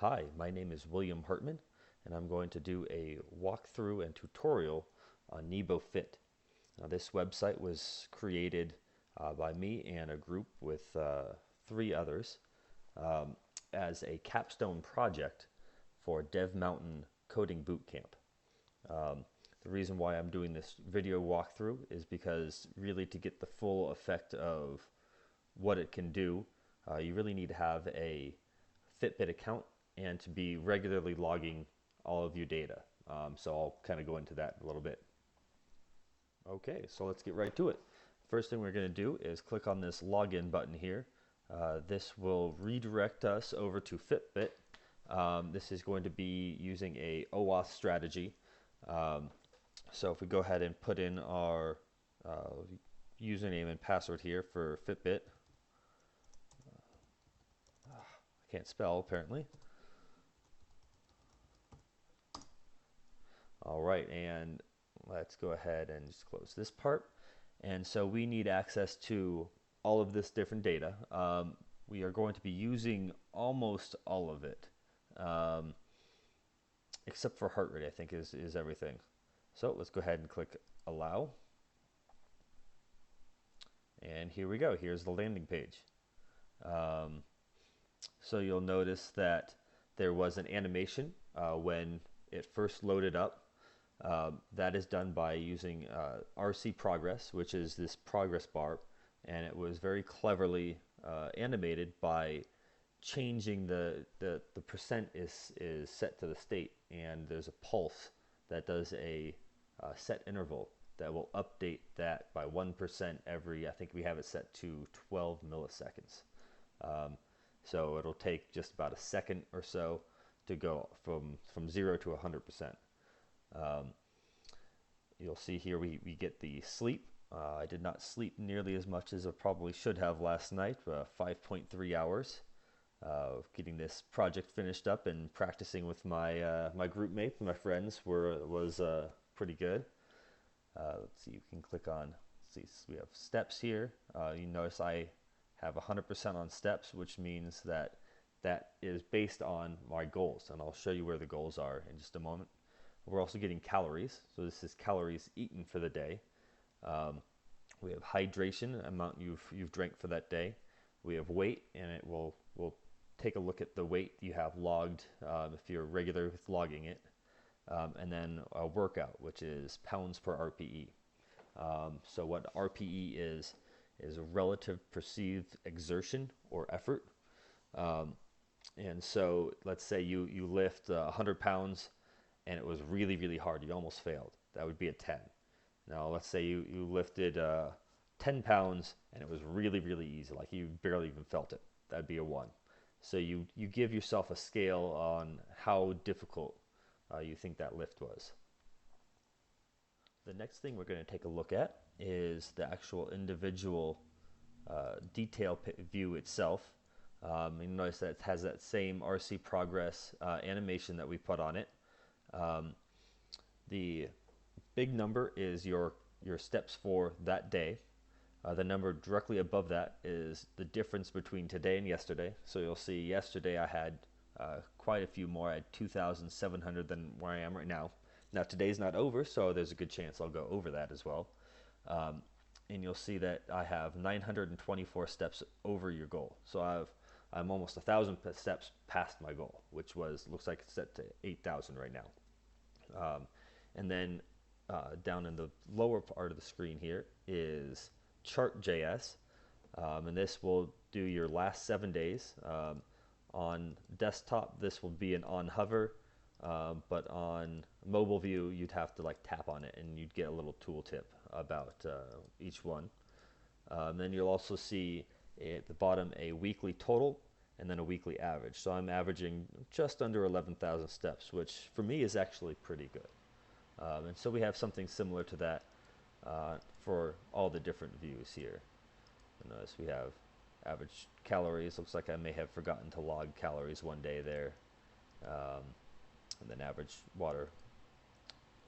Hi, my name is William Hartman, and I'm going to do a walkthrough and tutorial on NeboFit. Now, this website was created by me and a group with three others as a capstone project for Dev Mountain Coding Bootcamp. The reason why I'm doing this video walkthrough is because really to get the full effect of what it can do, you really need to have a Fitbit account and to be regularly logging all of your data. So I'll kind of go into that a little bit. Okay, so let's get right to it. First thing we're going to do is click on this login button here. This will redirect us over to Fitbit. This is going to be using a OAuth strategy. So if we go ahead and put in our username and password here for Fitbit. I can't spell apparently. All right, and let's go ahead and just close this part. And so we need access to all of this different data. We are going to be using almost all of it, except for heart rate, I think is everything. So let's go ahead and click allow. And here we go. Here's the landing page. So you'll notice that there was an animation when it first loaded up. That is done by using RC progress, which is this progress bar, and it was very cleverly animated by changing the percent is set to the state, and there's a pulse that does a set interval that will update that by 1% every, I think we have it set to 12 milliseconds. So it'll take just about a second or so to go from 0 to 100%. You'll see here we get the sleep. I did not sleep nearly as much as I probably should have last night, 5.3 hours. Getting this project finished up and practicing with my group mates, my friends, was pretty good. Let's see, you can click on, see, we have steps here. You notice I have 100% on steps, which means that is based on my goals, and I'll show you where the goals are in just a moment. We're also getting calories, so this is calories eaten for the day. We have hydration, amount you've drank for that day. We have weight, and it will take a look at the weight you have logged if you're regular with logging it. And then a workout, which is pounds per RPE. So what RPE is a relative perceived exertion or effort. And so let's say you lift 100 pounds and it was really, really hard. You almost failed. That would be a 10. Now let's say you lifted 10 pounds and it was really, really easy. Like you barely even felt it. That'd be a 1. So you give yourself a scale on how difficult you think that lift was. The next thing we're going to take a look at is the actual individual detail view itself. You notice that it has that same RC progress animation that we put on it. The big number is your steps for that day. The number directly above that is the difference between today and yesterday. So you'll see yesterday I had quite a few more. I had 2,700 than where I am right now. Now today's not over, so there's a good chance I'll go over that as well. And you'll see that I have 924 steps over your goal. So I'm almost 1,000 steps past my goal, which looks like it's set to 8,000 right now. And then down in the lower part of the screen here is chart.js, and this will do your last 7 days. On desktop, this will be an on hover, but on mobile view, you'd have to like tap on it and you'd get a little tooltip about each one. Then you'll also see at the bottom a weekly total and then a weekly average. So I'm averaging just under 11,000 steps, which for me is actually pretty good. And so we have something similar to that for all the different views here. And notice we have average calories. Looks like I may have forgotten to log calories one day there. And then average water.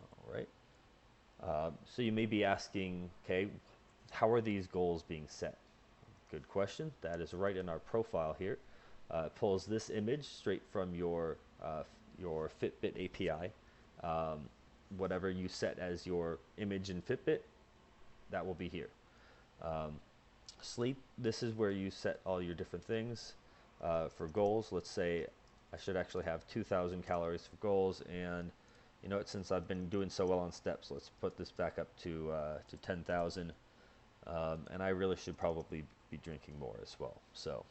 All right. So you may be asking, okay, how are these goals being set? Good question. That is right in our profile here. It pulls this image straight from your Fitbit API. Whatever you set as your image in Fitbit, that will be here. Sleep, this is where you set all your different things for goals. Let's say I should actually have 2,000 calories for goals, and you know what, since I've been doing so well on steps, let's put this back up to 10,000. And I really should probably be drinking more as well. So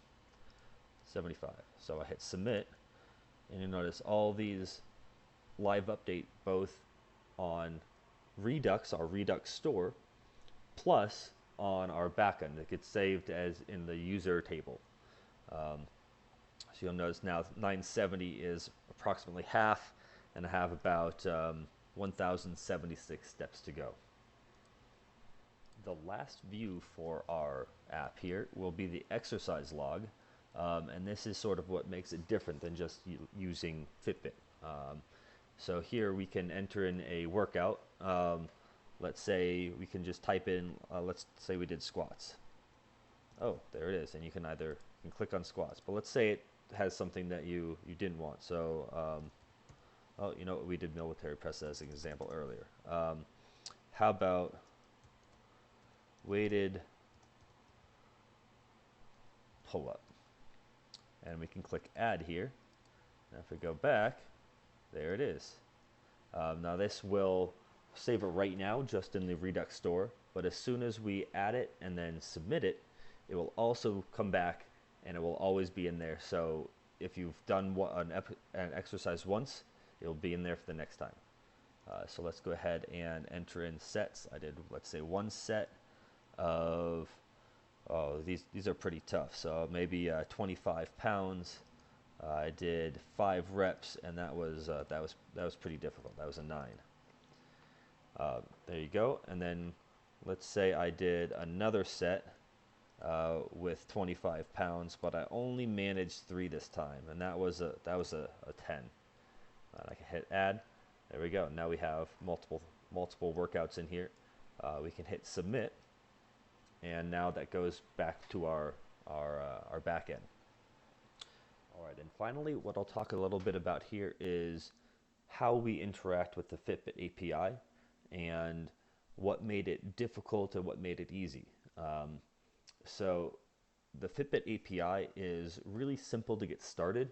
75. So I hit submit, and you notice all these live update both on Redux, our Redux store, plus on our backend. It gets saved as in the user table. So you'll notice now 970 is approximately half, and I have about 1,076 steps to go. The last view for our app here will be the exercise log, and this is sort of what makes it different than just using Fitbit. So here we can enter in a workout. Let's say we can just type in, let's say we did squats. Oh, there it is, and you can click on squats, but let's say it has something that you didn't want. So, oh, you know what, we did military press as an example earlier. How about weighted pull-up? And we can click add here. Now if we go back, there it is. Now this will save it right now just in the Redux store, but as soon as we add it and then submit it, it will also come back and it will always be in there. So if you've done an exercise once, it will be in there for the next time. So let's go ahead and enter in sets. I did, let's say, one set of, oh, these are pretty tough. So maybe 25 pounds. I did 5 reps, and that was pretty difficult. That was a 9. There you go. And then let's say I did another set with 25 pounds, but I only managed 3 this time, and that was a 10. And I can hit add. There we go. Now we have multiple workouts in here. We can hit submit, and now that goes back to our back end. All right, and finally, what I'll talk a little bit about here is how we interact with the Fitbit API and what made it difficult and what made it easy. So the Fitbit API is really simple to get started.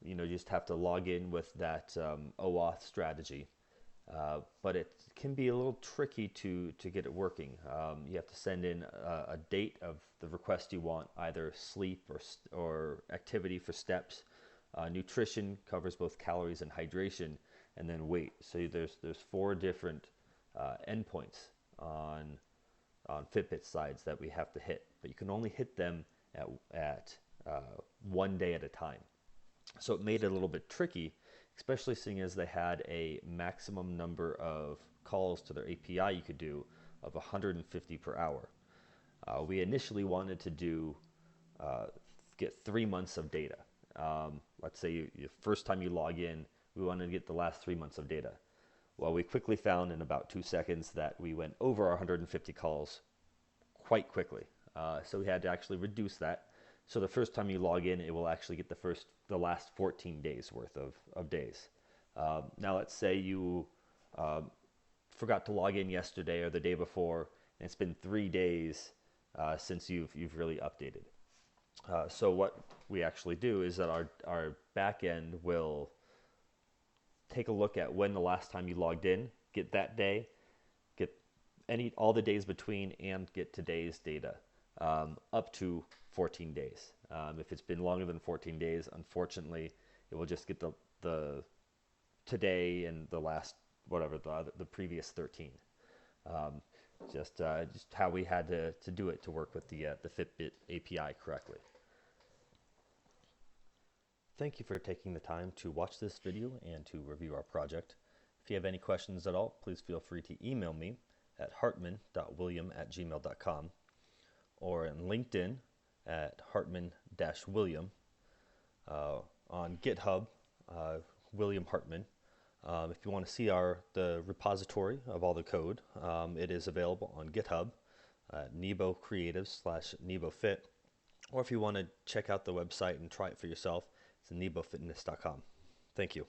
You just have to log in with that OAuth strategy. But it can be a little tricky to get it working. You have to send in a date of the request you want, either sleep or activity for steps. Nutrition covers both calories and hydration, and then weight. So there's 4 different endpoints on Fitbit sides that we have to hit, but you can only hit them at 1 day at a time. So it made it a little bit tricky, especially seeing as they had a maximum number of calls to their API you could do of 150 per hour. We initially wanted to get 3 months of data. Let's say the first time you log in, we wanted to get the last 3 months of data. Well, we quickly found in about 2 seconds that we went over our 150 calls quite quickly. So we had to actually reduce that. So the first time you log in, it will actually get the last 14 days worth of days. Now let's say you forgot to log in yesterday or the day before, and it's been 3 days since you've really updated. So what we actually do is that our backend will take a look at when the last time you logged in, get that day, get all the days between, and get today's data up to 14 days. If it's been longer than 14 days, unfortunately, it will just get the today and the last, whatever, the previous 13. Just how we had to do it to work with the Fitbit API correctly. Thank you for taking the time to watch this video and to review our project. If you have any questions at all, please feel free to email me at hartman.william@gmail.com or in LinkedIn at hartman-william, on GitHub, William Hartman. If you want to see the repository of all the code, it is available on GitHub at nebocreatives/nebofit, or if you want to check out the website and try it for yourself, it's nebofitness.com. Thank you.